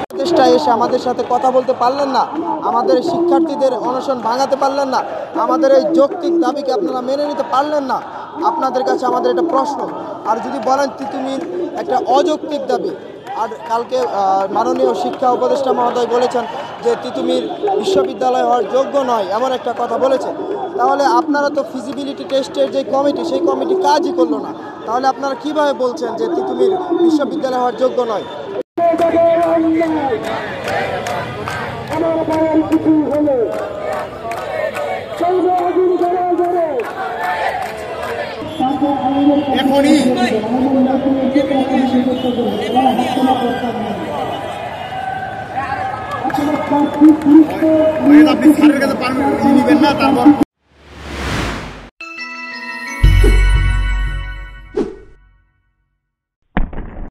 প্রতিষ্ঠায় এসে আমাদের সাথে কথা বলতে পারলেন না, আমাদের শিক্ষার্থীদের অনশন ভাঙাতে পারলেন না, আমাদের এই যৌক্তিক দাবিকে আপনারা মেনে নিতে পারলেন না। আপনাদের কাছে আমাদের একটা প্রশ্ন, আর যদি বলেন তিতুমির একটা অযৌক্তিক দাবি, আর কালকে মাননীয় শিক্ষা উপদেষ্টা মহোদয় বলেছেন যে তিতুমির বিশ্ববিদ্যালয় হওয়ার যোগ্য নয়, এমন একটা কথা বলেছেন, তাহলে আপনারা তো ফিজিবিলিটি টেস্টের যে কমিটি, সেই কমিটি কাজই করলো না, তাহলে আপনারা কিভাবে বলছেন যে তিতুমির বিশ্ববিদ্যালয় হওয়ার যোগ্য নয়? আপনি স্যারের কাছে পারমিশন নিবেন না, তারপর